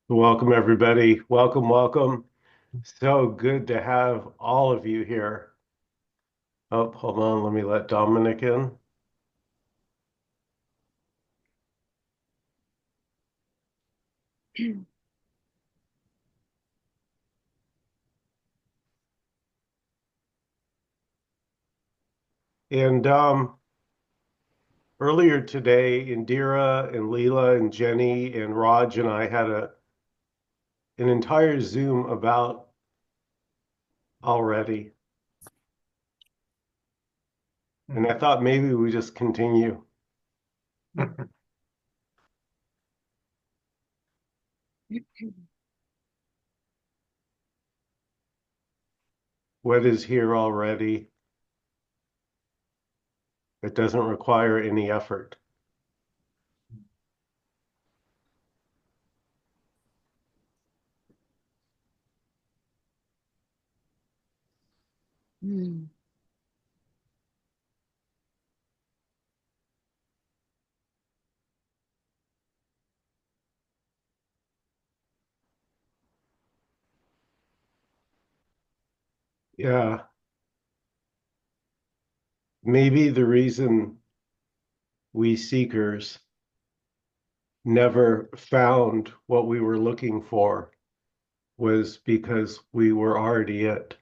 Welcome, everybody. Welcome, welcome. So good to have all of you here. Oh, hold on. Let me let Dominic in. And earlier today, Indira and Leela and Jenny and Raj and I had an entire Zoom about already. And I thought maybe we just continue. What is here already? It doesn't require any effort. Mm. Yeah. Maybe the reason we seekers never found what we were looking for was because we were already it.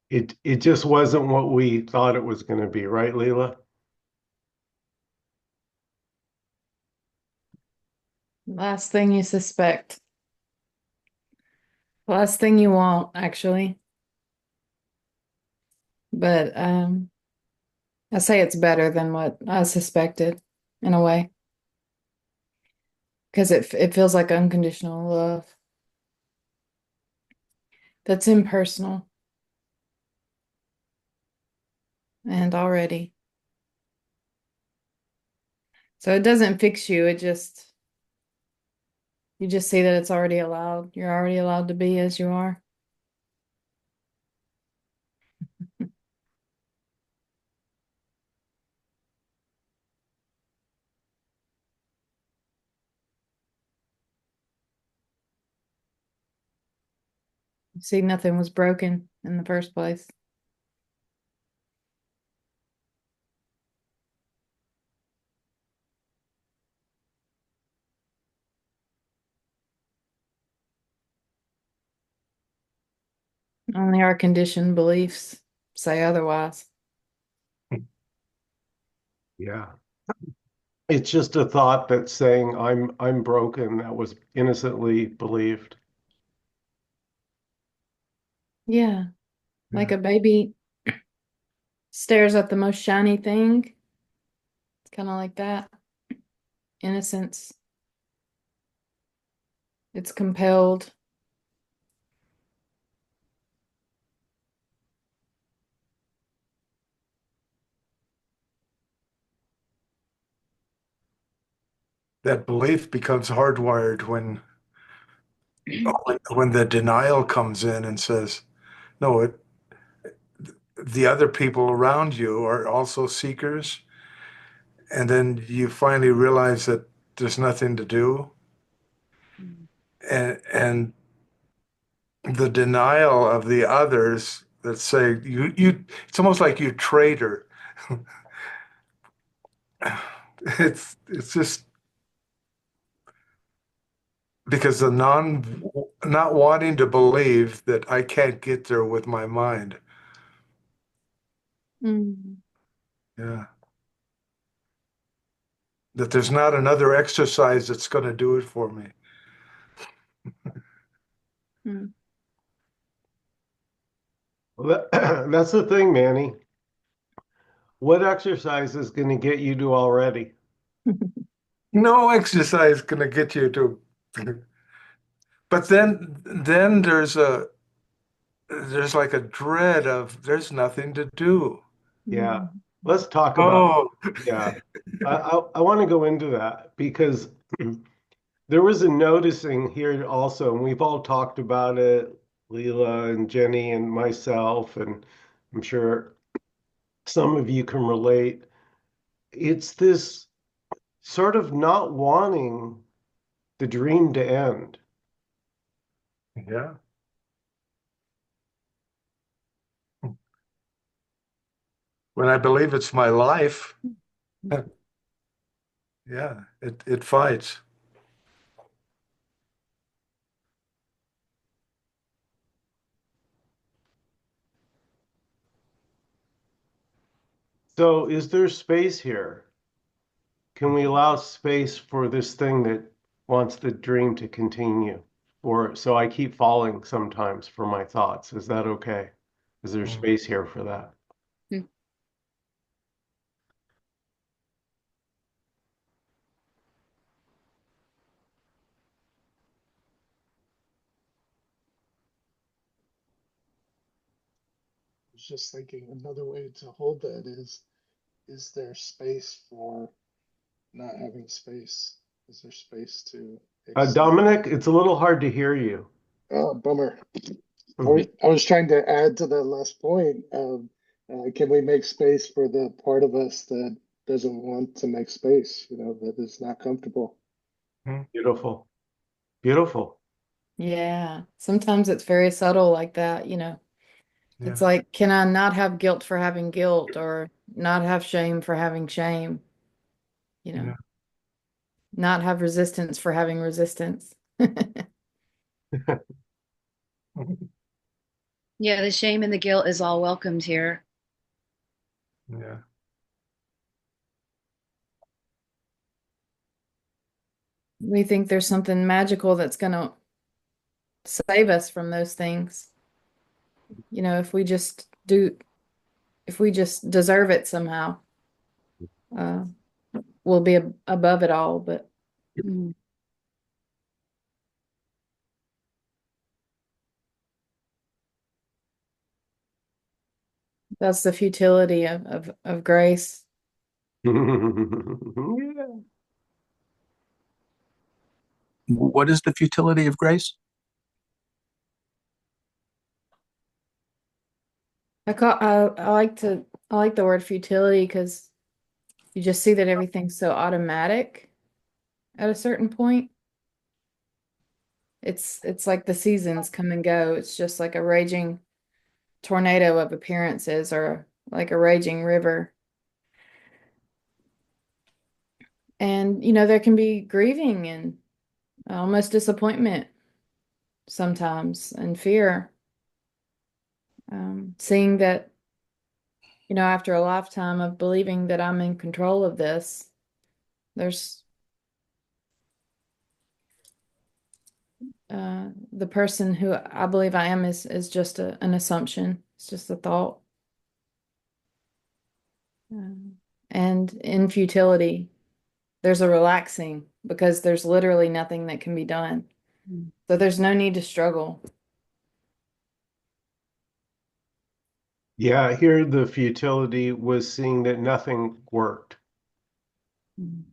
It just wasn't what we thought it was going to be, right, Leela? Last thing you suspect. Last thing you want, actually. But I say it's better than what I suspected in a way. Because it feels like unconditional love. That's impersonal and already. So it doesn't fix you, it just you just see that it's already allowed. You're already allowed to be as you are. See, nothing was broken in the first place. Only our conditioned beliefs say otherwise. Yeah. It's just a thought that's saying I'm broken that was innocently believed. Yeah, like Yeah. a baby stares at the most shiny thing. It's kind of like that. Innocence. It's compelled. That belief becomes hardwired when the denial comes in and says, no, the other people around you are also seekers. And then you finally realize that there's nothing to do. And the denial of the others that say it's almost like you traitor. It's just because the not wanting to believe that I can't get there with my mind. Mm. Yeah. That there's not another exercise that's going to do it for me. Mm. Well, that's the thing, Manny. What exercise is going to get you to already? No exercise going to get you to. But then there's like a dread of there's nothing to do. Yeah. Mm. Let's talk about, Oh, yeah. I want to go into that because There was a noticing here also, and we've all talked about it, Leela and Jenny and myself, and I'm sure some of you can relate. It's this sort of not wanting the dream to end. Yeah. When I believe it's my life, yeah, it fights. So, is there space here? Can we allow space for this thing that wants the dream to continue? Or so I keep falling sometimes for my thoughts. Is that okay? Is there Mm, space here for that? Hmm. Was just thinking another way to hold that is there space for not having space? Is there space to extend? Dominic, it's a little hard to hear you. Oh, bummer. Mhm. I was trying to add to that last point. Can we make space for the part of us that doesn't want to make space, that is not comfortable? mm, Beautiful. Beautiful. Yeah. Sometimes it's very subtle like that, you know. It's yeah, like, can I not have guilt for having guilt or not have shame for having shame, you yeah, know, not have resistance for having resistance. Yeah, the shame and the guilt is all welcomed here. yeah, We think there's something magical that's going to save us from those things. You know, if we just deserve it somehow, uh, we'll be above it all. But Mm. that's the futility of grace. Yeah. What is the futility of grace? I like the word futility because you just see that everything's so automatic at a certain point. It's like the seasons come and go. It's just like a raging tornado of appearances or like a raging river. And you know, there can be grieving and almost disappointment sometimes and fear. Seeing that, you know, after a lifetime of believing that I'm in control of this, there's the person who I believe I am is just an assumption. It's just a thought. And in futility, there's a relaxing because there's literally nothing that can be done. Mm. So there's no need to struggle. Yeah, here the futility was seeing that nothing worked. Mm.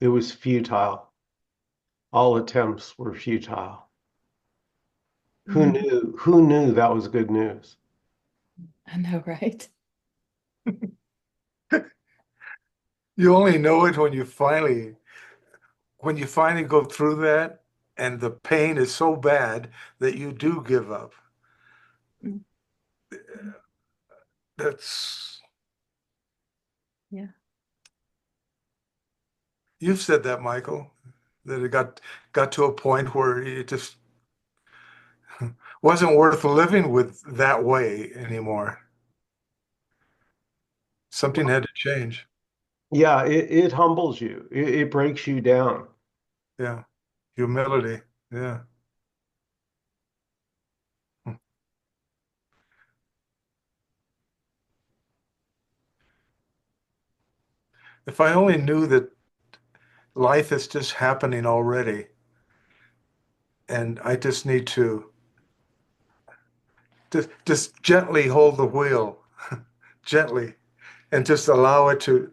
It was futile. All attempts were futile. Mhm. Who knew that was good news? I know, right? you only know it when you finally go through that, and the pain is so bad that you do give up. Mm. That's Yeah. You've said that, Michael, that it got to a point where it just wasn't worth living with that way anymore. Something had to change. Yeah, it humbles you. It breaks you down. Yeah. Humility. Yeah. If I only knew that life is just happening already, and I just need to just gently hold the wheel, gently, and just allow it to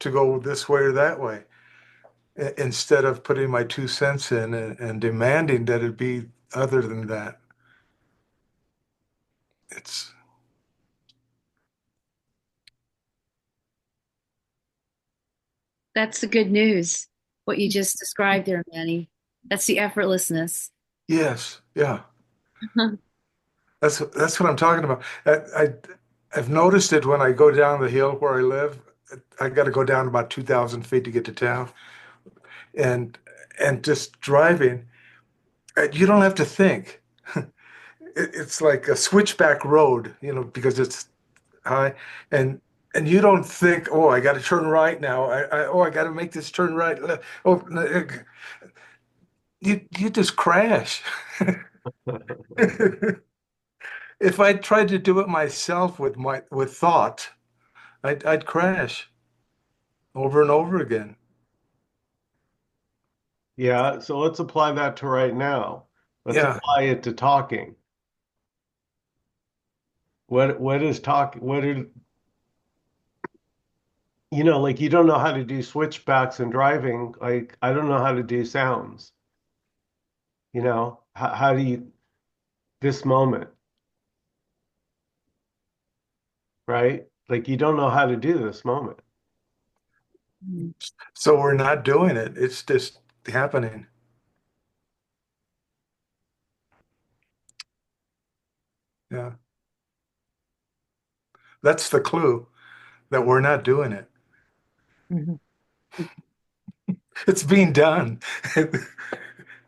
go this way or that way. instead of putting my 2 cents in and demanding that it be other than that. It's That's the good news. What you just described there, Manny. That's the effortlessness. yes, yeah. That's what I'm talking about. I've noticed it when I go down the hill where I live. I got to go down about 2,000 feet to get to town, and just driving, you don't have to think. It's like a switchback road, because it's high, and you don't think, oh, I got to turn right now. I got to make this turn right. Oh, you just crash. If I tried to do it myself with thought, I'd crash over and over again. Yeah, so let's apply that to right now. Let's Yeah. apply it to talking. What is talk? What are like you don't know how to do switchbacks and driving. Like I don't know how to do sounds. How do you this moment, right? Like you don't know how to do this moment. So we're not doing it. It's just happening. Yeah. That's the clue that we're not doing it. Mhm. It's being done.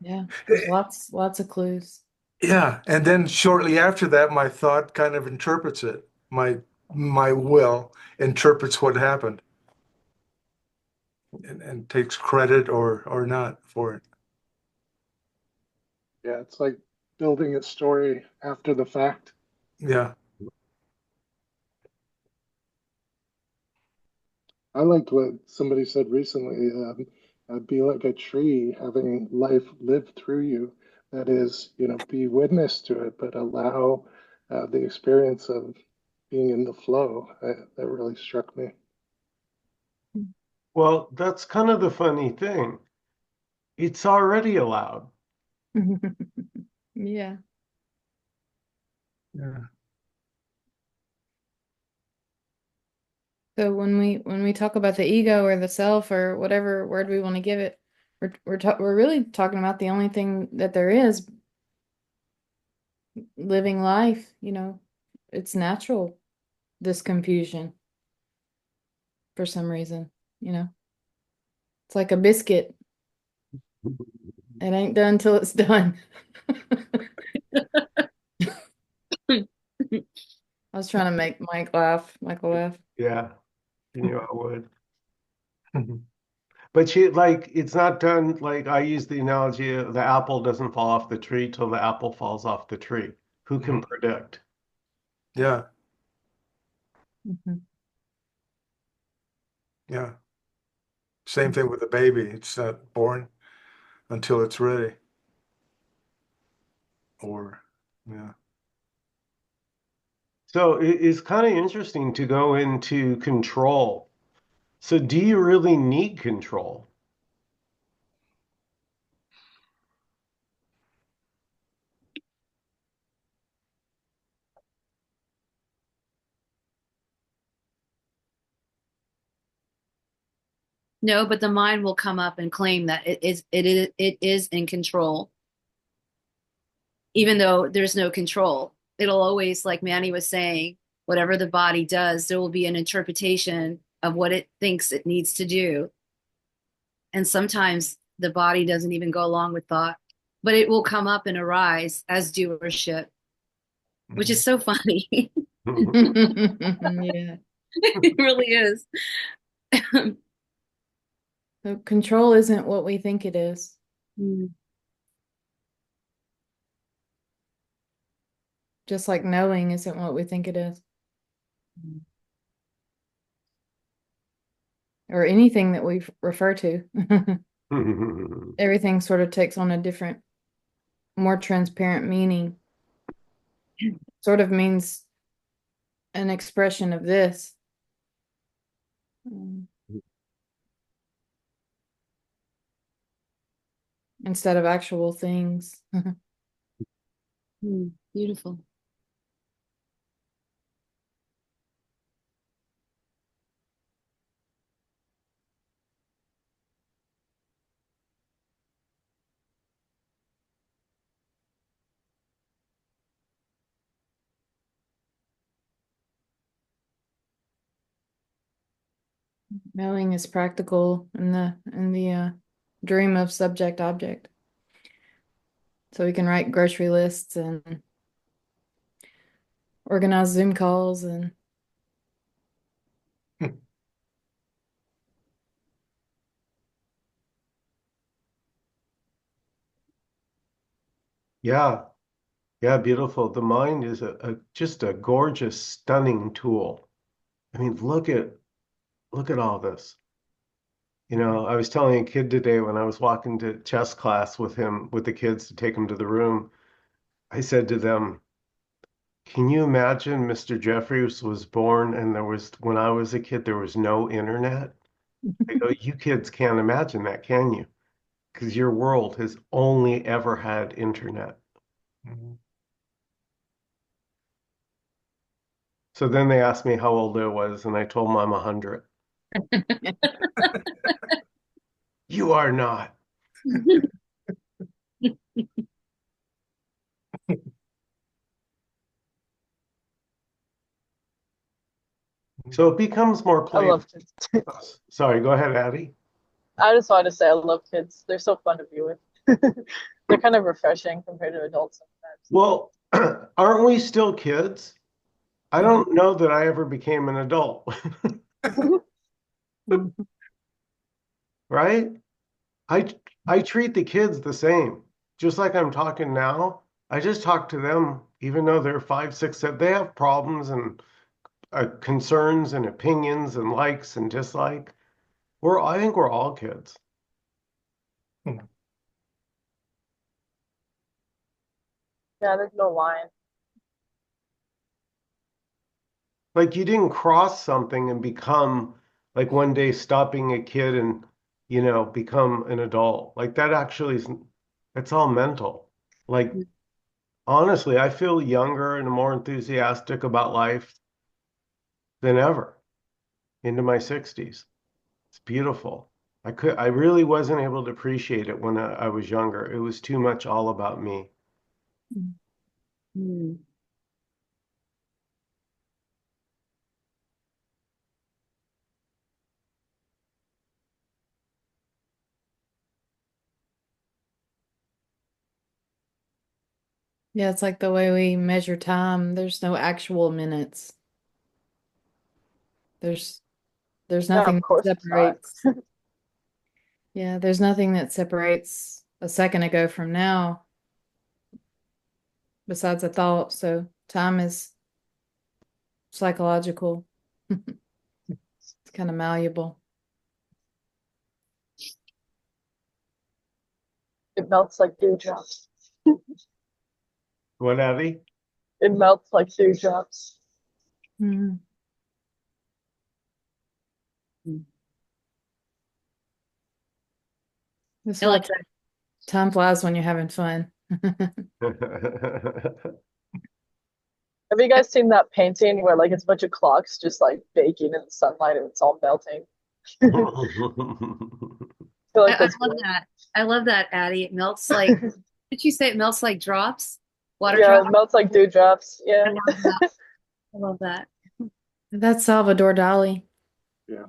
Yeah, there's lots of clues. Yeah. And then shortly after that, my thought kind of interprets it. My will interprets what happened and takes credit or not for it. Yeah, it's like building a story after the fact. Yeah. I liked what somebody said recently. Be like a tree, having life live through you. That is, be witness to it, but allow the experience of being in the flow. That really struck me. Well, that's kind of the funny thing. It's already allowed. Yeah. Yeah. So when we talk about the ego or the self or whatever word we want to give it, we're really talking about the only thing that there is, living life, it's natural, this confusion for some reason, you know. It's like a biscuit. It ain't done till it's done. I was trying to make Michael laugh. Yeah, you knew I would. But it's not done like I use the analogy of the apple doesn't fall off the tree till the apple falls off the tree. Who can Mhm. predict? Yeah. Mhm. Yeah. Same thing with the baby. It's not born until it's ready. Or, yeah. So it's kind of interesting to go into control. So do you really need control? No, but the mind will come up and claim that it is in control, even though there's no control. It'll always, like Manny was saying, whatever the body does, there will be an interpretation of what it thinks it needs to do. And sometimes the body doesn't even go along with thought, but it will come up and arise as doership, which Mhm. is so funny. Yeah. It really is. So control isn't what we think it is. Mm. Just like knowing isn't what we think it is. Or anything that we refer to. Everything sort of takes on a different, more transparent meaning. Sort of means an expression of this. Mm. instead of actual things. Beautiful. Mailing is practical in the dream of subject object. So we can write grocery lists and organize Zoom calls and Yeah, yeah, beautiful. The mind is just a gorgeous, stunning tool. I mean, look at all this. You know, I was telling a kid today when I was walking to chess class with him, with the kids to take him to the room, I said to them, can you imagine Mr. Jeffries was born and when I was a kid, there was no internet? I go, you kids can't imagine that, can you? Because your world has only ever had internet. Mhm. So then they asked me how old I was, and I told them I'm 100. You are not. So it becomes more I playful. love kids. Sorry, go ahead, Addie. I just wanted to say I love kids. They're so fun to be with. They're kind of refreshing compared to adults Well, aren't we still kids? I don't know that I ever became an adult, sometimes. right? I I treat the kids the same. Just like I'm talking now, I just talk to them, even though they're 5, 6, 7. They have problems and concerns and opinions and likes and dislike. I think we're all kids. Yeah, there's no line. Like you didn't cross something and become like one day stop being a kid and become an adult. Like that actually is it's all mental. Like honestly, I feel younger and more enthusiastic about life than ever into my 60s. It's beautiful. I really wasn't able to appreciate it when I was younger. It was too much all about me. Hmm. yeah, it's like the way we measure time. There's no actual minutes. There's there's Yeah, nothing of that course it's not. separates. Yeah, there's nothing that separates a second ago from now besides a thought. So time is psychological. It's kind of malleable. It melts like dewdrops. What, Abby? It melts like dewdrops. Mhm. That's I why like that. time flies when you're having fun. Have you guys seen that painting where like it's a bunch of clocks just like baking in the sunlight and it's all melting? I feel like I that's love good. that. I love that, Addie. It melts like, did you say it melts like drops? Water Yeah, it drops? melts like dewdrops. I Yeah. love that. I love that. That's Salvador Dali. Yeah.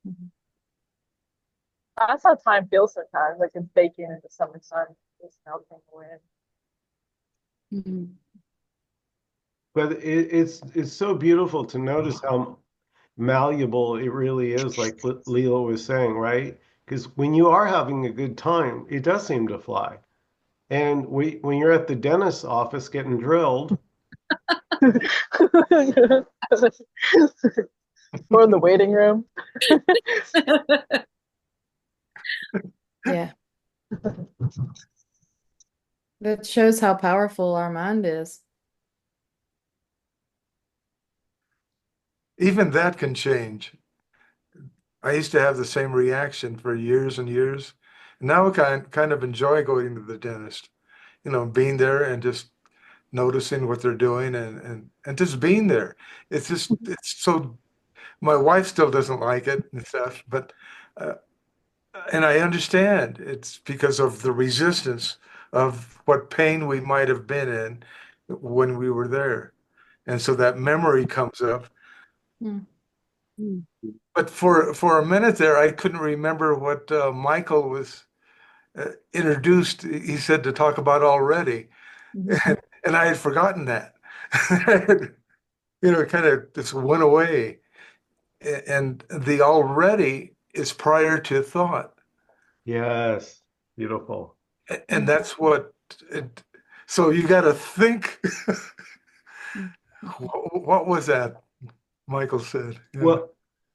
Mhm. That's how time feels sometimes. Like it's baking in the summer sun, just melting away. Mhm. But it's so beautiful to notice how malleable it really is, like Leela was saying, right? Because when you are having a good time, it does seem to fly. And when you're at the dentist's office getting drilled, Or in the waiting room. Yeah, that shows how powerful our mind is. Even that can change. I used to have the same reaction for years and years, Now I kind of enjoy going to the dentist, being there and just noticing what they're doing and just being there. It's so, my wife still doesn't like it and stuff, but uh, and I understand it's because of the resistance of what pain we might have been in when we were there. And so that memory comes up. Mm. Mm. But for a minute there, I couldn't remember what Michael was introduced. He said to talk about already, Mhm. and I had forgotten that. It kind of just went away. And the already is prior to thought. Yes. Beautiful. And that's what it, so you got to think. Mhm. What was that Michael said? Yeah, Well,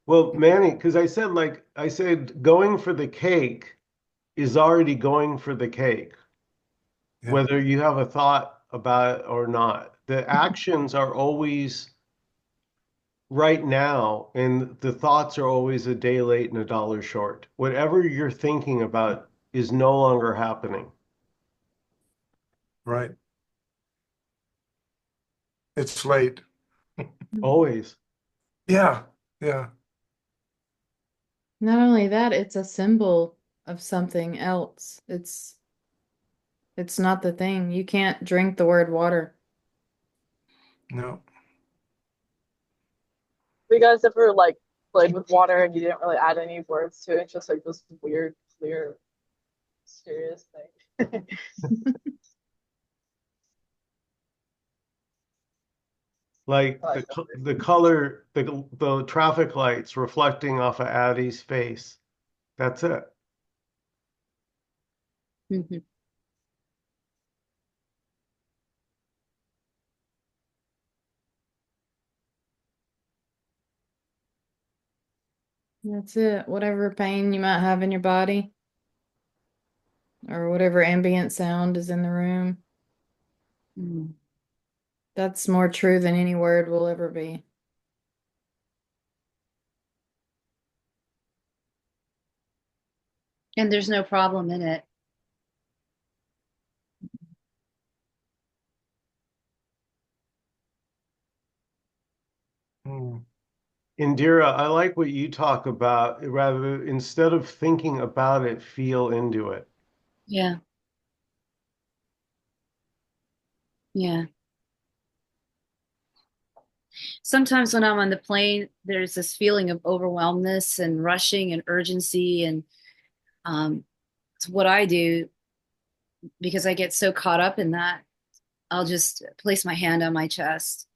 well, Manny, because I said going for the cake is already going for the cake, yeah, whether you have a thought about it or not. The actions are always right now, and the thoughts are always a day late and a dollar short. Whatever you're thinking about is no longer happening. right. It's late. Always. Yeah, yeah. Not only that, it's a symbol of something else. It's not the thing. You can't drink the word water. No. You guys ever like played with water and you didn't really add any words to it? It's just like this weird, clear, mysterious thing. Like I like that. the color, the traffic lights reflecting off of Addie's face. That's it. Mhm. That's it. Whatever pain you might have in your body or whatever ambient sound is in the room, Mm. that's that's more true than any word will ever be. And there's no problem in it. Hmm. Indira, I like what you talk about. Rather, instead of thinking about it, feel into it. Yeah. Yeah. Sometimes when I'm on the plane, there's this feeling of overwhelmness and rushing and urgency. And it's what I do because I get so caught up in that. I'll just place my hand on my chest,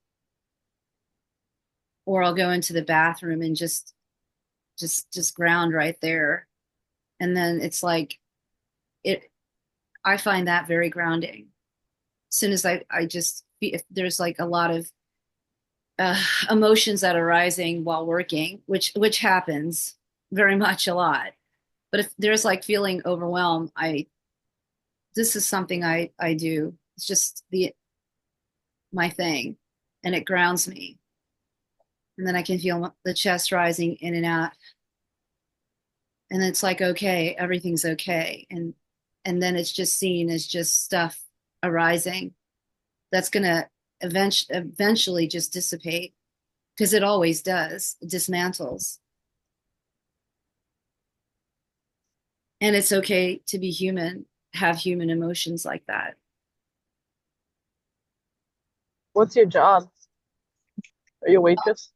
or I'll go into the bathroom and just ground right there. And then it's like it. I find that very grounding. As soon as I just if there's like a lot of emotions that are rising while working, which happens very much a lot. But if there's like feeling overwhelmed, I this is something I do. It's just the my thing, and it grounds me. And then I can feel the chest rising in and out, and it's like okay, everything's okay, and then it's just seen as just stuff arising that's gonna eventually just dissipate because it always does. It dismantles. And it's okay to be human, have human emotions like that. What's your job? Are you a waitress?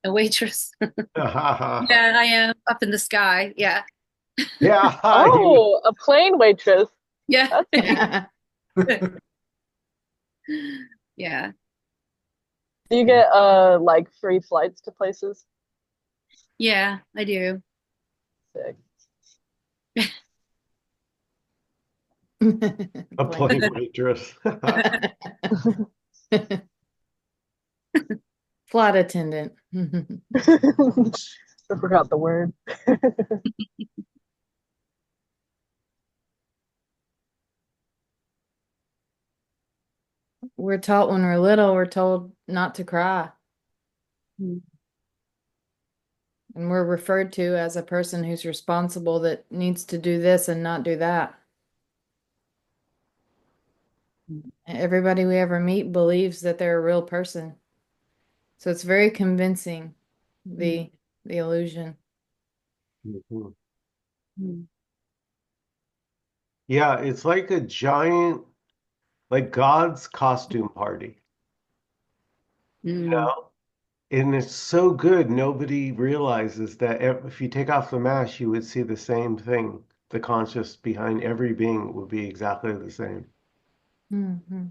A waitress. Yeah, Yeah, I am up in the sky. Yeah. you, Oh, a plane waitress. Yeah. That's Yeah. Do you get like free flights to places? Yeah, I do. Sick. a Plain. plain waitress. Flight attendant. I forgot the word. We're taught when we're little, we're told not to cry. Mm. And we're referred to as a person who's responsible that needs to do this and not do that. Everybody we ever meet believes that they're a real person. So it's very convincing, the illusion. Mhm. Mm. Yeah, it's like a giant, like God's costume party, you Mm. know? And it's so good, nobody realizes that if you take off the mask, you would see the same thing. The conscious behind every being would be exactly the same. Mm-hmm.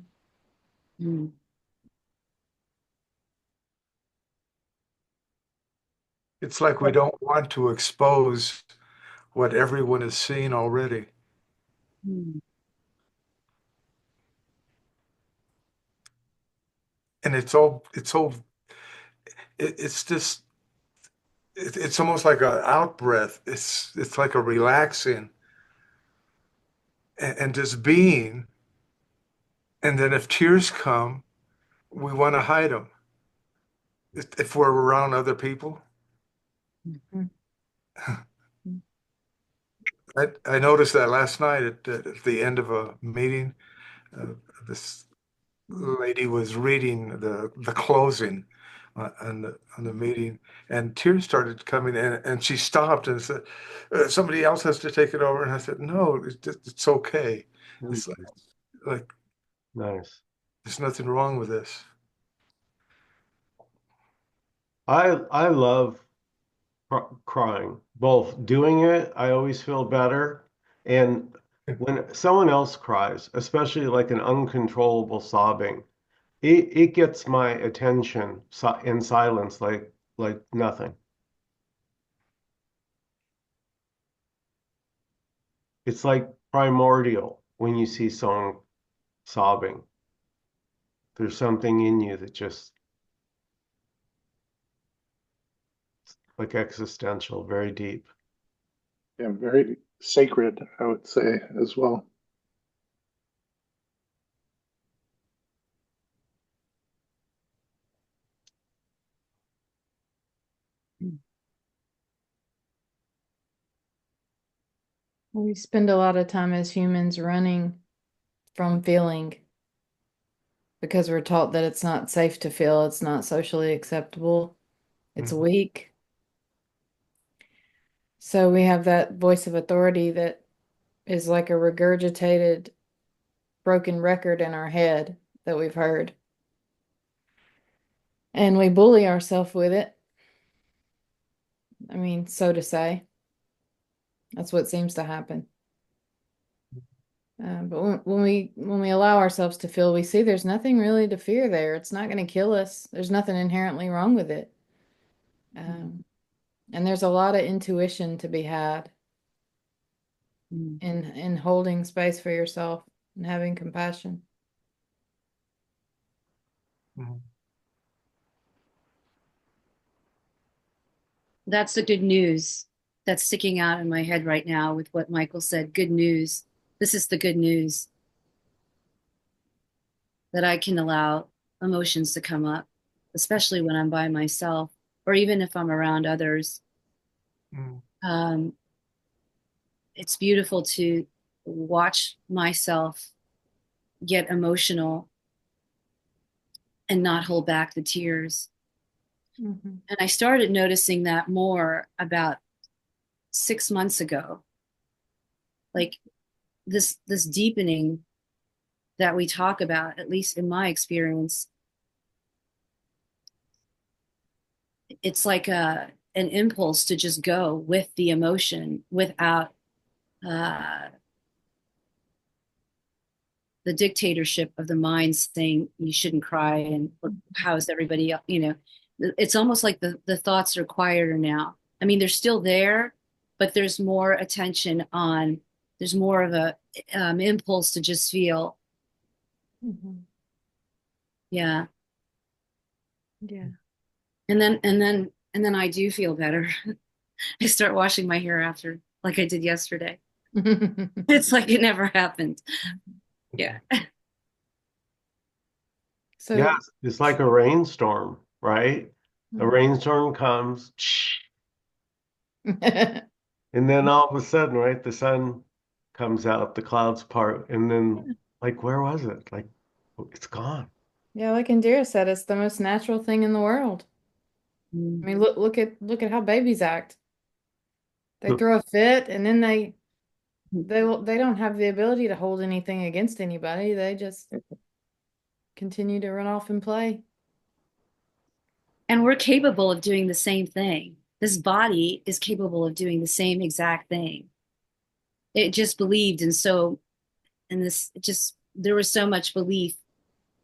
Mm. It's like we don't want to expose what everyone has seen already. Mm. And it's just, it's almost like an out breath. It's like a relaxing and just being. And then if tears come, we want to hide them. If we're around other people, Mm-hmm. I noticed that last night at the end of a meeting. Uh, this lady was reading the closing on the meeting, and tears started coming in, and she stopped and said, "Somebody else has to take it over." And I said, "No, it's okay. It's Mhm. like Nice. there's nothing wrong with this." I love crying. Both doing it, I always feel better, and when someone else cries, especially like an uncontrollable sobbing, it gets my attention in silence like nothing. It's like primordial when you see someone sobbing. There's something in you that just like existential, very deep. Yeah, very sacred, I would say as well. We spend a lot of time as humans running from feeling because we're taught that it's not safe to feel, it's not socially acceptable, it's Mhm. weak. So we have that voice of authority that is like a regurgitated broken record in our head that we've heard. And we bully ourselves with it. I mean, so to say. That's what seems to happen. But when we allow ourselves to feel, we see there's nothing really to fear there. It's not going to kill us. There's nothing inherently wrong with it. Um, and there's a lot of intuition to be had Mm. in holding space for yourself and having compassion. Mhm. That's the good news that's sticking out in my head right now with what Michael said. Good news. This is the good news that I can allow emotions to come up, especially when I'm by myself or even if I'm around others. Mhm. Um, it's beautiful to watch myself get emotional and not hold back the tears. Mhm. And I started noticing that more about 6 months ago, like this deepening that we talk about, at least in my experience, it's like an impulse to just go with the emotion without uh, the dictatorship of the mind saying you shouldn't cry and how is everybody else, it's almost like the thoughts are quieter now. I mean, they're still there, but there's more attention on, there's more of a impulse to just feel. Mhm. Yeah. Yeah. And then I do feel better. I start washing my hair after, like I did yesterday. It's like it never happened. Yeah. So, Yes, it's like a rainstorm, right? A mm, rainstorm comes, And then all of a sudden, right, the sun comes out, the clouds part, and then like where was it? Like it's gone. Yeah, like Indira said, it's the most natural thing in the world. I mean, look at how babies act. They throw a fit and then they don't have the ability to hold anything against anybody. They just continue to run off and play. And we're capable of doing the same thing. This body is capable of doing the same exact thing. It just believed, and so, and this it just there was so much belief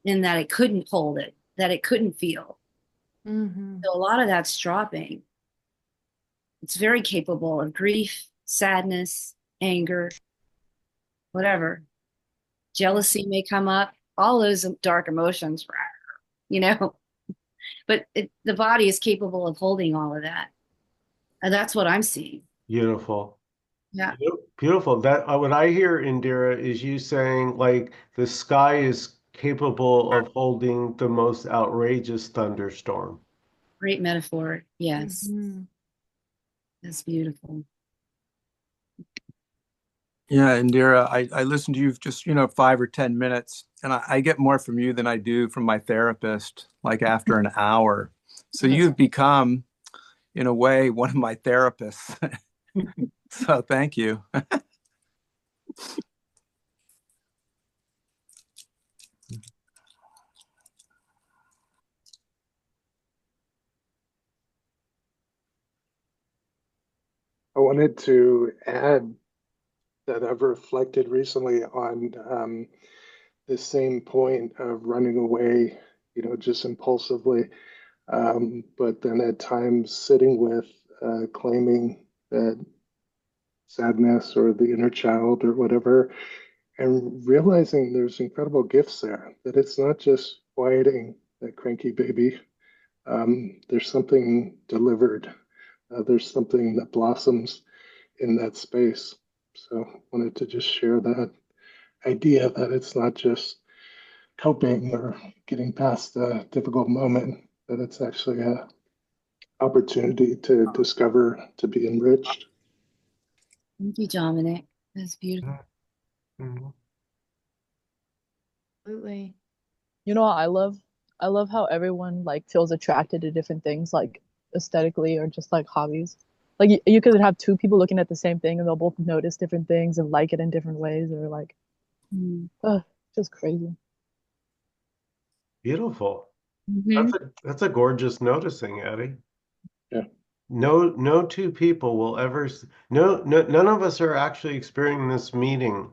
in that it couldn't hold it, that it couldn't feel. Hmm. So a lot of that's dropping. It's very capable of grief, sadness, anger, whatever. Jealousy may come up, all those dark emotions, you know, but the body is capable of holding all of that. And that's what I'm seeing. Beautiful. Yeah. Beautiful. That what I hear, Indira, is you saying like the sky is capable of holding the most outrageous thunderstorm. Great metaphor. Yes. Hmm. That's beautiful. Yeah, Indira, I listened to you just, 5 or 10 minutes, and I get more from you than I do from my therapist, like after an hour. So That's you've become, in a way, one of my therapists. So thank you. I wanted to add that I've reflected recently on the same point of running away, just impulsively, but then at times sitting with claiming that sadness or the inner child or whatever, and realizing there's incredible gifts there, that it's not just quieting that cranky baby. There's something delivered, there's something that blossoms in that space. So wanted to just share that idea that it's not just coping or getting past a difficult moment, that it's actually a opportunity to discover, to be enriched. Thank you, Dominic. That's beautiful. Mhm. absolutely. You know what I love? I love how everyone like feels attracted to different things, like aesthetically or just like hobbies. Like you could have two people looking at the same thing and they'll both notice different things and like it in different ways, or like, Mm. uh, just crazy. Beautiful. Hmm. That's a gorgeous noticing, Eddie. Yeah. No two people will ever none of us are actually experiencing this meeting.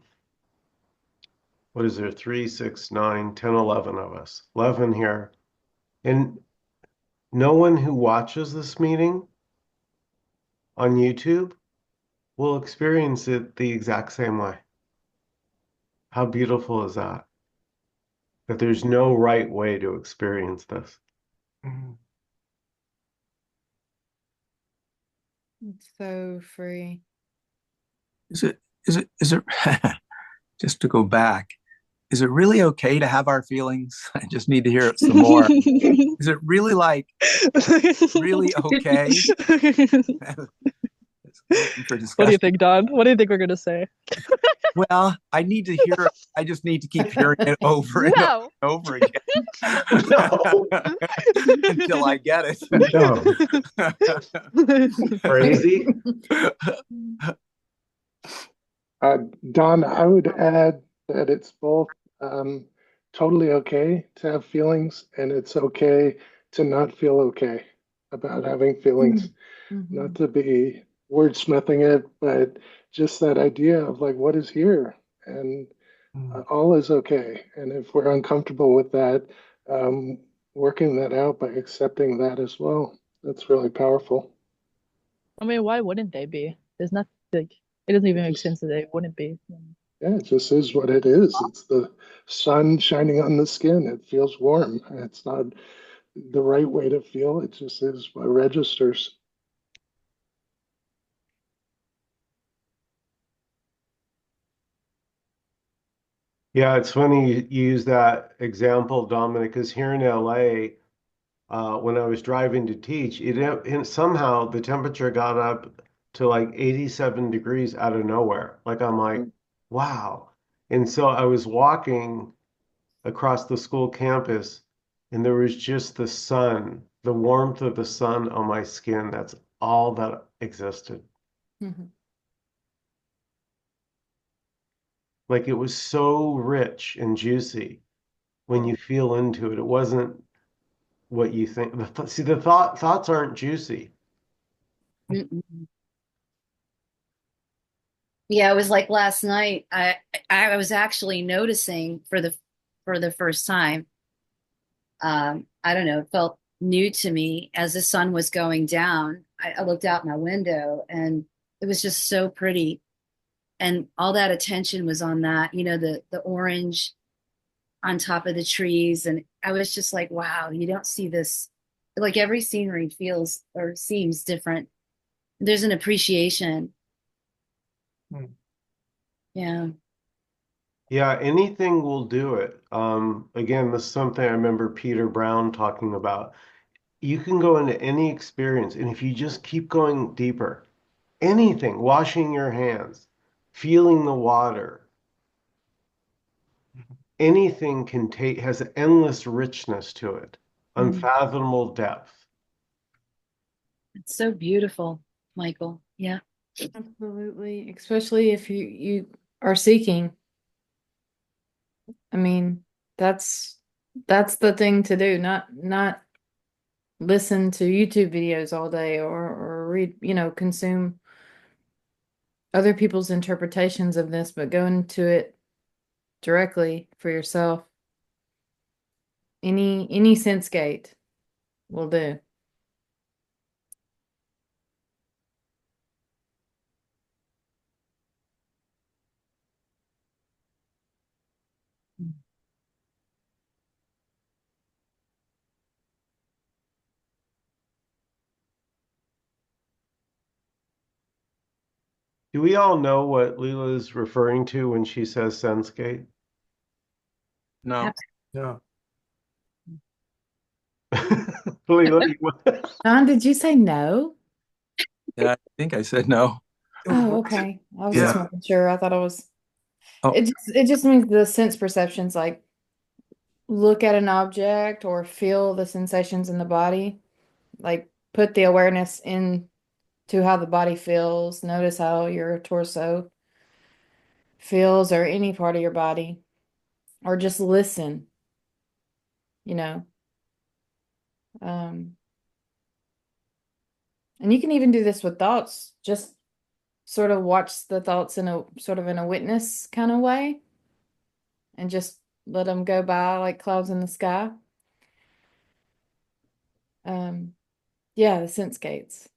What is there? 3, 6, 9, 10, 11 of us. 11 here. And no one who watches this meeting on YouTube will experience it the exact same way. How beautiful is that? That there's no right way to experience this. Mhm. It's so free. Is it just to go back, is it really okay to have our feelings? I just need to hear it some more. Is it really like really okay? Open for What do you discussion. think, Don? What do you think we're gonna say? Well, I need to hear it. I just need to keep hearing it over and over No. and over again No, until I get it. no. Crazy. Uh, Don, I would add that it's both um, totally okay to have feelings, and it's okay to not feel okay about having feelings. Not Hmm. to be wordsmithing it, but just that idea of like what is here, and Mhm. all is okay. And if we're uncomfortable with that, um, working that out by accepting that as well, that's really powerful. I mean, why wouldn't they be? There's nothing like it doesn't even It make just sense that they wouldn't be. Yeah, it just is what it is. It's the sun shining on the skin. It feels warm. It's not the right way to feel. It just is what registers. Yeah, it's funny you use that example, Dominic, because here in LA, when I was driving to teach, it somehow the temperature got up. to like 87 degrees out of nowhere. Like I'm like, wow. And so I was walking across the school campus and there was just the sun, the warmth of the sun on my skin. That's all that existed. Mhm. Like it was so rich and juicy when you feel into it. It wasn't what you think. See, the thoughts aren't juicy. Mm-mm. Yeah, it was like last night. I was actually noticing for the first time. I don't know, it felt new to me as the sun was going down. I looked out my window and it was just so pretty. And all that attention was on that, the orange on top of the trees. And I was just like, wow, you don't see this. Like every scenery feels or seems different. There's an appreciation. Hmm. Yeah. Yeah, anything will do it. Again, this is something I remember Peter Brown talking about. You can go into any experience, and if you just keep going deeper, anything, washing your hands, feeling the water, anything can take, has endless richness to it, Mm. unfathomable depth. It's so beautiful, Michael. Yeah. Absolutely. Especially if you are seeking. I mean, that's the thing to do, not listen to YouTube videos all day or read, consume other people's interpretations of this, but go into it directly for yourself. Any sense gate will do. Do we all know what Leela is referring to when she says sensegate? No. Yeah. Leela, Don, did you say no? Yeah, I think I said no. Oh, okay. I was just Yeah. making sure. I thought I was. Oh, It just means the sense perceptions, like look at an object or feel the sensations in the body. Like put the awareness into how the body feels. Notice how your torso feels or any part of your body, or just listen, you know. Um, and you can even do this with thoughts. Just sort of watch the thoughts in a sort of in a witness kind of way and just let them go by like clouds in the sky. Um, yeah, the sense gates.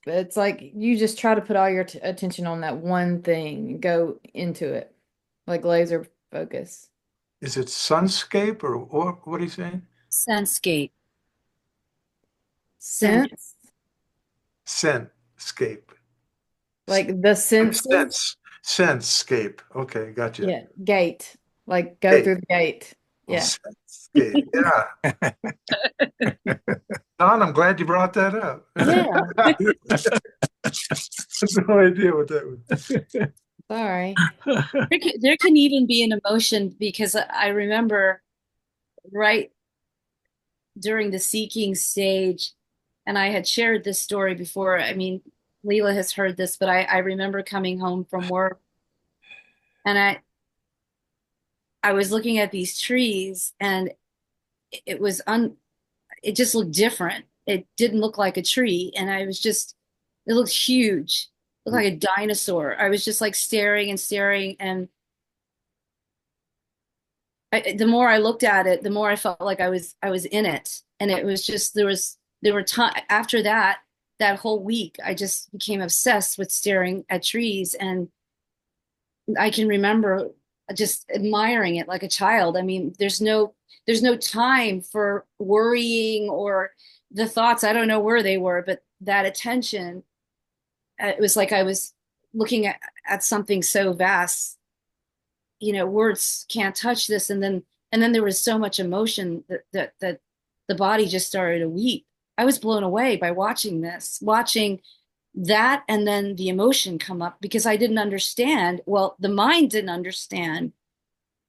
But it's like you just try to put all your attention on that one thing and go into it, like laser focus. Is it sunscape or what are you saying? Senscape. Sense. Sense, Scentscape. like the senses. Sensescape. Okay, gotcha. Yeah, gate, like go Hey, through the gate. Yeah. sensescape. Yeah. Don, I'm glad you brought that up. Yeah. I had no idea what that was. Sorry. There can even be an emotion because I remember right during the seeking stage, and I had shared this story before. I mean, Leela has heard this, but I remember coming home from work and I was looking at these trees and it was it just looked different. It didn't look like a tree. And it looked huge. It looked like a dinosaur. I was just like staring and staring. And the more I looked at it, the more I felt like I was in it. And it was just, there were time after that whole week, I just became obsessed with staring at trees. And I can remember just admiring it like a child. I mean, there's no time for worrying or the thoughts. I don't know where they were, but that attention, it was like I was looking at something so vast. Words can't touch this. And then there was so much emotion that the body just started to weep. I was blown away by watching this, watching that and then the emotion come up because I didn't understand. Well, the mind didn't understand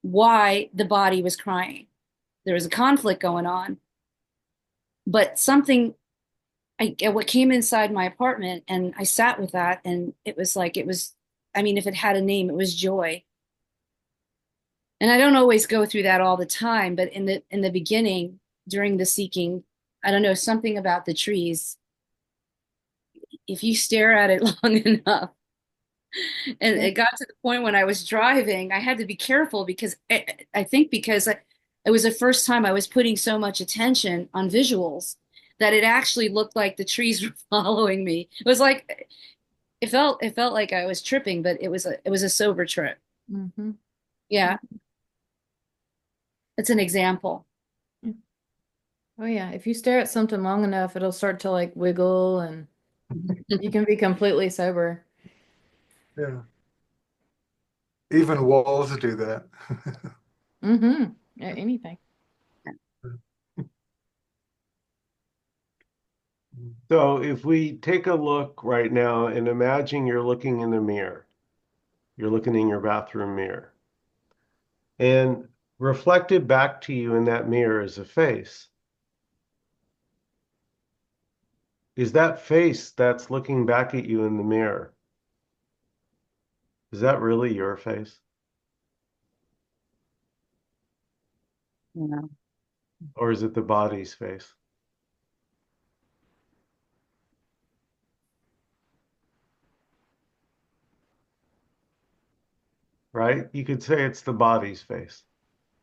why the body was crying. There was a conflict going on, but something what came inside my apartment, and I sat with that, and it was like it was. I mean, if it had a name, it was joy. And I don't always go through that all the time, but in the beginning, during the seeking, I don't know, something about the trees. If you stare at it long enough, and Yeah. it got to the point when I was driving, I had to be careful because I think because it was the first time I was putting so much attention on visuals that it actually looked like the trees were following me. It was like it felt like I was tripping, but it was a sober trip. Mm-hmm. Yeah, it's an example. Oh yeah, if you stare at something long enough, it'll start to like wiggle and you can be completely sober. Yeah. Even walls do that. Mm-hmm. Yeah, anything. So if we take a look right now and imagine you're looking in the mirror, you're looking in your bathroom mirror, and reflected back to you in that mirror is a face. Is that face that's looking back at you in the mirror, is that really your face? Yeah. Or is it the body's face? Right? You could say it's the body's face,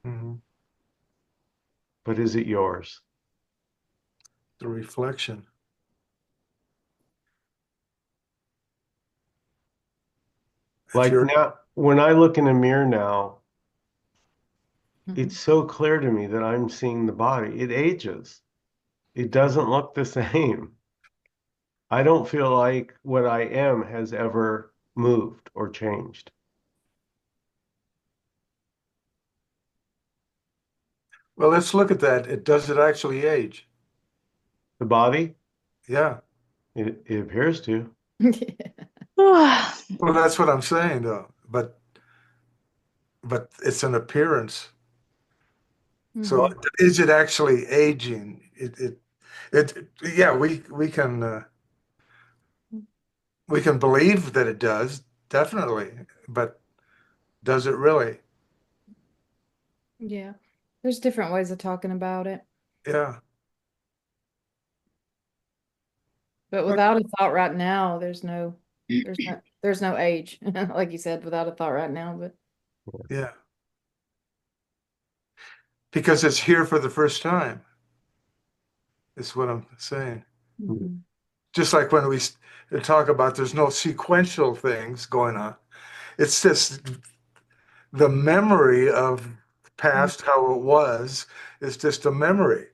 Mhm. but is it yours? The reflection. If Like you're, now, when I look in a mirror now, Mm-hmm. it's so clear to me that I'm seeing the body. It ages. It doesn't look the same. I don't feel like what I am has ever moved or changed. well, let's look at that. Does it actually age? The body, Yeah. it appears to. Well, that's what I'm saying, though. But it's an appearance. So Mm-hmm. is it actually aging? Yeah, we can believe that it does, definitely, but does it really? Yeah. There's different ways of talking about it. Yeah. But without a thought right now, there's no age. Like you said, without a thought right now, but Yeah. Because it's here for the first time, is what I'm saying. mm-hmm. Just like when we talk about there's no sequential things going on. It's just the memory of past how it was is just a memory.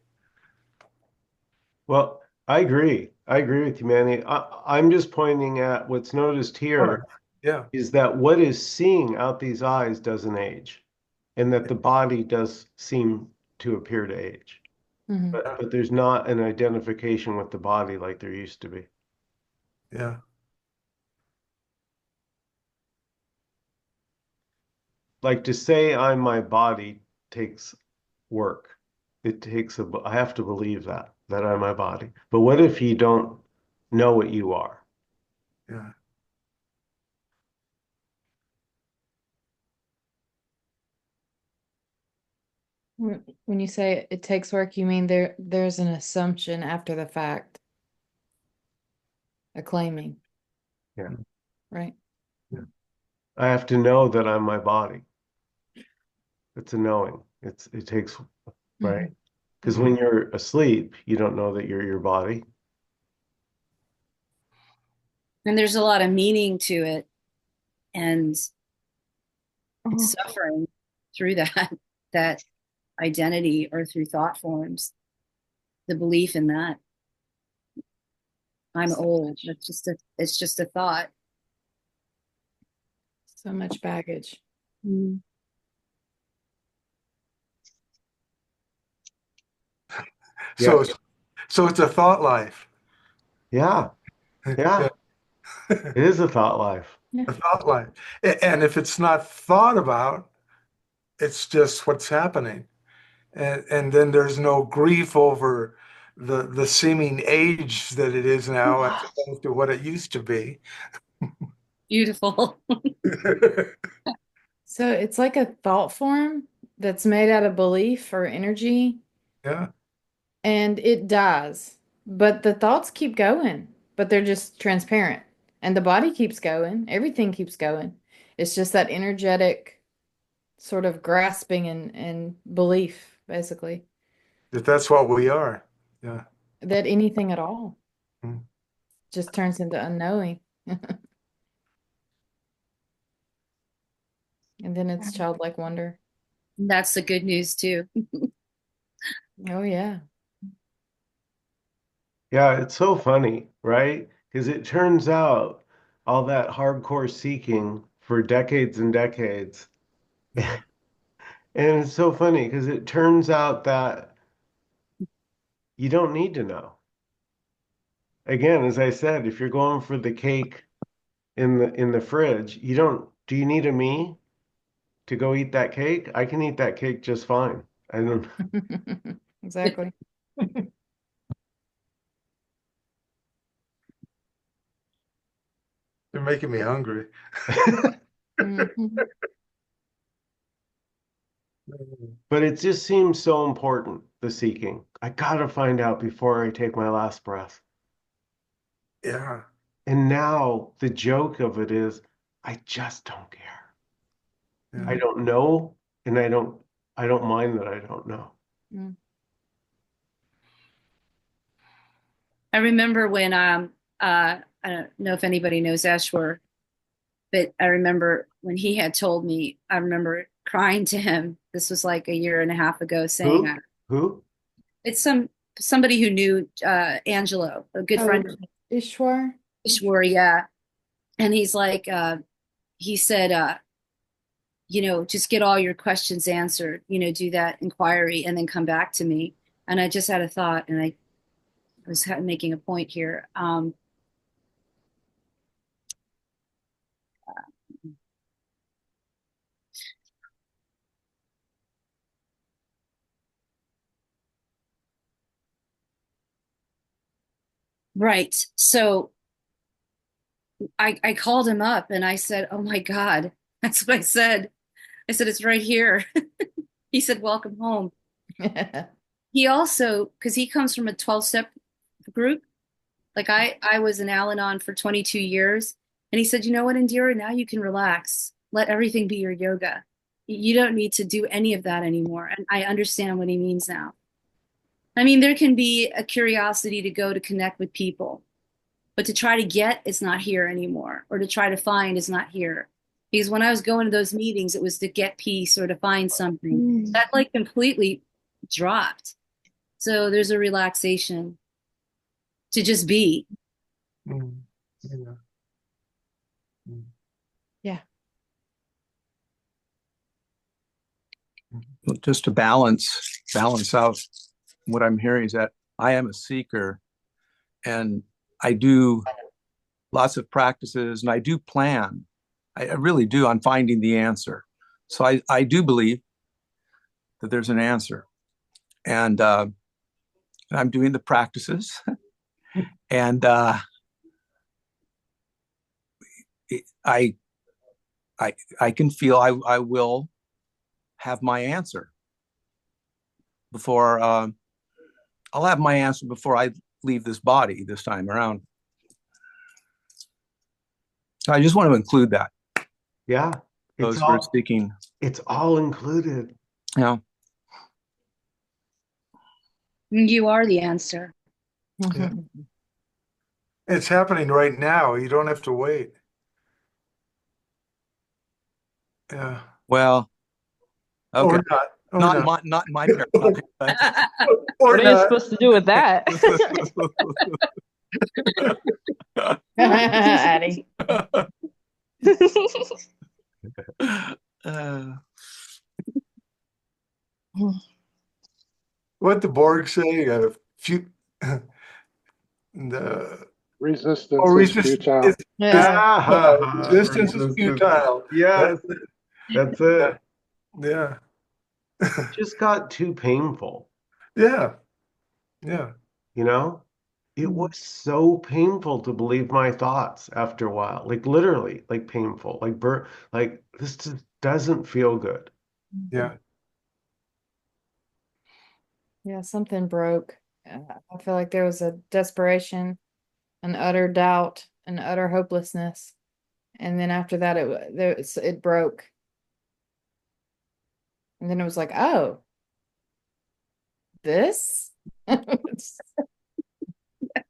Well, I agree. I agree with you, Manny. I'm just pointing at what's noticed Right. here Yeah. is that what is seeing out these eyes doesn't age, and that the body does seem to appear to age. Mm-hmm. But there's not an identification with the body like there used to be. Yeah. Like to say I'm my body takes work. I have to believe that I'm my body. But what if you don't know what you are? Yeah. When you say it takes work, you mean there's an assumption after the fact, a claiming, Yeah. right? Yeah. I have to know that I'm my body. It's a knowing. It takes, right? Mm-hmm. Because when you're asleep, you don't know that you're your body. And there's a lot of meaning to it and Oh, suffering through that that identity or through thought forms. The belief in that I'm so old. much, It's just a thought. so much baggage. Mm. So Yeah. it's so it's a thought life. Yeah. Yeah. Yeah. It is a thought life. A thought life. And if it's not thought about, it's just what's happening. And then there's no grief over the seeming age that it is now as opposed to what it used to be. Beautiful. So it's like a thought form that's made out of belief or energy, Yeah. and it dies. But the thoughts keep going, but they're just transparent. And the body keeps going, everything keeps going. It's just that energetic sort of grasping and belief, basically, That's what we are. Yeah. that anything at all Mm. just turns into unknowing. And then it's childlike wonder. That's the good news too. Oh, yeah. Yeah, it's so funny, right? Because it turns out all that hardcore seeking for decades and decades. Yeah. And it's so funny because it turns out that you don't need to know. Again, as I said, if you're going for the cake in the fridge, you don't, do you need a me to go eat that cake? I can eat that cake just fine. I don't. Exactly. They're making me hungry. Mhm. But it just seems so important, the seeking. I gotta find out before I take my last breath. Yeah. And now the joke of it is, I just don't care. Yeah. I don't know, and I don't mind that I don't know. Mm. I remember when I don't know if anybody knows Eshwer, but I remember when he had told me, I remember crying to him. This was like a year and a half ago, saying Who? Who? it's somebody who knew Angelo, a good Oh, friend of Ishwar. Eshwer, yeah. And he's like he said just get all your questions answered, do that inquiry and then come back to me. And I just had a thought, and I was making a point here. Right. So I called him up and I said, "Oh my God," that's what I said. I said, "It's right here." He said, "Welcome home." He also, because he comes from a 12-step group, like I was an Al-Anon for 22 years, and he said, "You know what, Indira? Now you can relax. Let everything be your yoga. You don't need to do any of that anymore." And I understand what he means now. I mean, there can be a curiosity to go to connect with people, but to try to get is not here anymore, or to try to find is not here. Because when I was going to those meetings, it was to get peace or to find something. Mm. That like completely dropped. So there's a relaxation to just be. Mm. Yeah. Mm. Yeah. Just to balance out what I'm hearing is that I am a seeker, and I do lots of practices, and I do plan. I really do on finding the answer. So I do believe that there's an answer, and I'm doing the practices, and I I can feel I will have my answer before I'll have my answer before I leave this body this time around. So I just want to include that Yeah, it's those who are all seeking. it's all included. You know, You are the answer. Yeah. It's happening right now. You don't have to wait. Yeah. well, okay, Or not. Or not. not in my paradigm, but What Or are you not. supposed to do with that? Addie. uh, What the Borg say? The Or Resistance is resist futile. Yeah. resistance is Resistance. futile. Yes, That's it. that's it. Yeah. It just got too painful, Yeah. Yeah. you know? It was so painful to believe my thoughts after a while. Like literally, like painful. Like this just doesn't feel good. Yeah. Yeah, something broke. I feel like there was a desperation, an utter doubt, an utter hopelessness. And then after that, it broke. And then it was like, oh, this?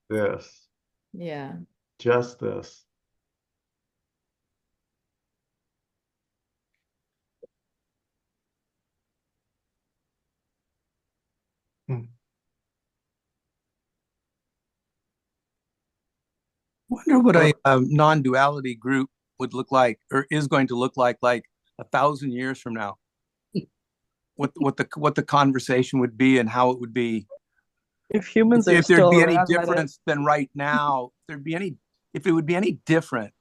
This, Yeah. just this. Hmm. Wonder what a Well, non-duality group would look like, or is going to look like 1,000 years from now. What the conversation would be and how it would be. If humans are If there'd still be any around, that is. difference than right now, if it would be any different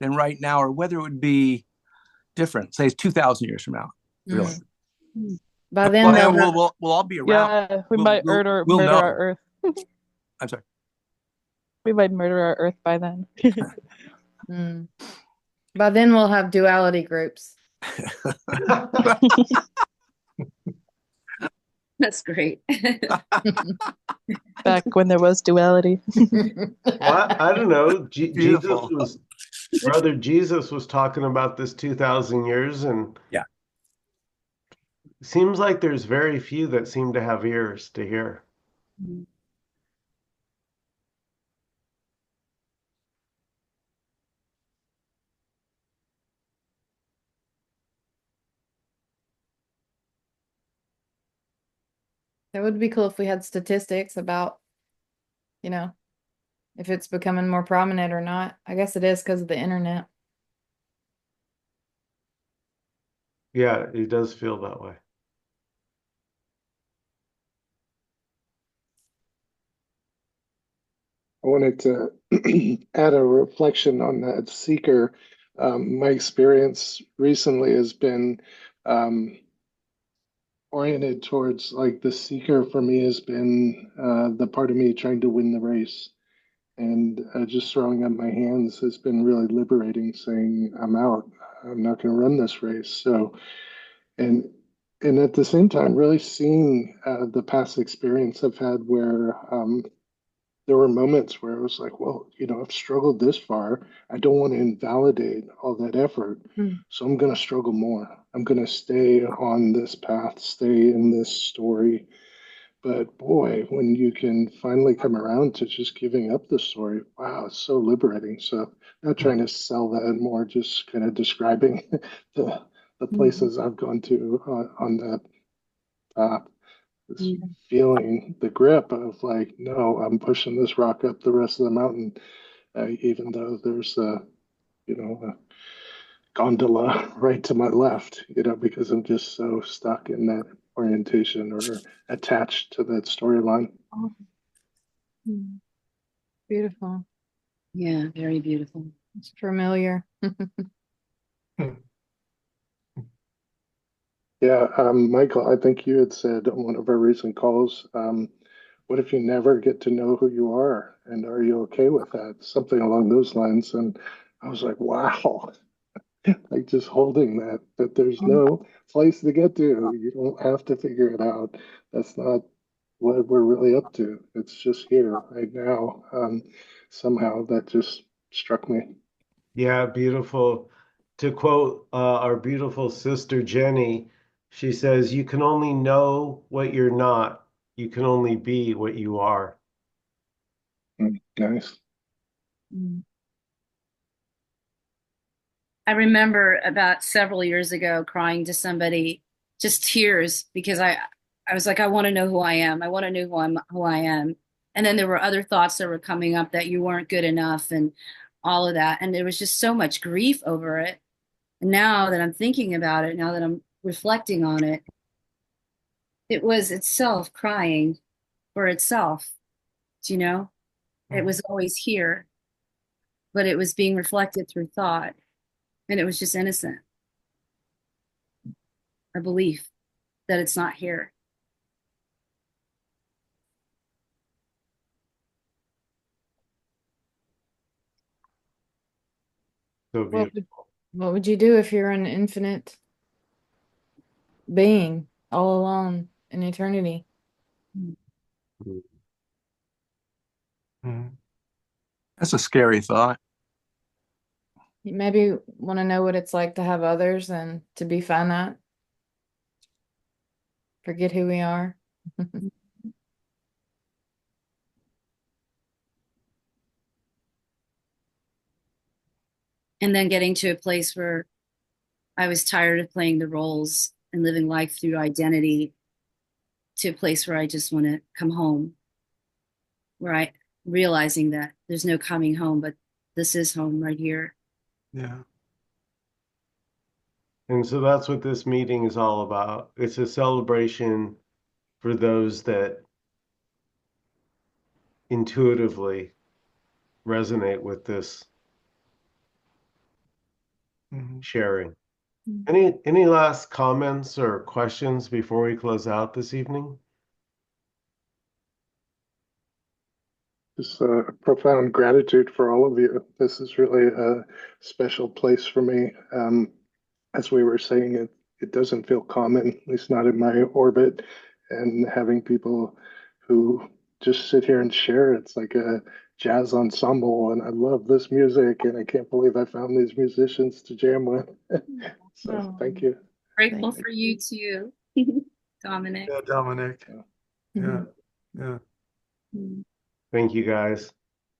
than right now, or whether it would be different, say it's 2,000 years from now, really. By then they'll have, We'll all be around. Yeah, we We'll might we'll we'll murder our know. Earth. I'm sorry. We might murder our Earth by then. mm. By then we'll have duality groups. That's great. Back when there was duality. Well, I don't know. Beautiful. Brother Jesus was talking about this 2,000 years, and Yeah. seems like there's very few that seem to have ears to hear. That would be cool if we had statistics about, you know, if it's becoming more prominent or not. I guess it is because of the internet. Yeah, it does feel that way. I wanted to add a reflection on that seeker. My experience recently has been oriented towards like the seeker for me has been the part of me trying to win the race. And just throwing up my hands has been really liberating, saying, I'm out. I'm not going to run this race. So, and and at the same time, really seeing the past experience I've had where there were moments where I was like, well, I've struggled this far. I don't want to invalidate all that effort. So I'm going to struggle more. I'm going to stay on this path, stay in this story. But boy, when you can finally come around to just giving up the story, wow, it's so liberating. So not trying to sell that, more just kind of describing the the places I've gone to on that path. This feeling the grip of like, no, I'm pushing this rock up the rest of the mountain, even though there's a gondola right to my left, because I'm just so stuck in that orientation or attached to that storyline. Beautiful. Yeah, very beautiful. It's familiar. Yeah, Michael, I think you had said on one of our recent calls, what if you never get to know who you are? And are you okay with that? Something along those lines. And I was like, wow, like just holding that there's no place to get to. You don't have to figure it out. That's not what we're really up to. It's just here right now. Somehow that just struck me. Yeah, beautiful. To quote our beautiful sister Jenny, she says, "You can only know what you're not. You can only be what you are." Nice. I remember about several years ago crying to somebody, just tears, because I was like, I want to know who I am. I want to know who I am. And then there were other thoughts that were coming up that you weren't good enough and all of that. And there was just so much grief over it. And now that I'm thinking about it, now that I'm reflecting on it, it was itself crying for itself, you know? It was always here, but it was being reflected through thought, and it was just innocent, a belief that it's not here. So What would, beautiful. what would you do if you're an infinite being all alone in eternity? Mhm. That's a scary thought. You maybe want to know what it's like to have others and to be finite. Forget who we are. And then getting to a place where I was tired of playing the roles and living life through identity, to a place where I just want to come home, where I realizing that there's no coming home, but this is home right here. Yeah. And so that's what this meeting is all about. It's a celebration for those that intuitively resonate with this Mhm. sharing. Any last comments or questions before we close out this evening? Just profound gratitude for all of you. This is really a special place for me. As we were saying, it doesn't feel common, at least not in my orbit. And having people who just sit here and share, it's like a jazz ensemble. And I love this music, and I can't believe I found these musicians to jam with. So Oh, thank you. Grateful thank for you too, Dominic. Yeah, Dominic. Yeah. you. Yeah. Thank you guys.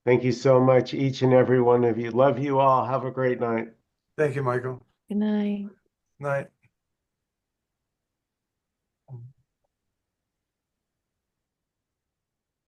Thank you so much, each and every one of you. Love you all. Have a great night. Thank you, Michael. Good night. Night.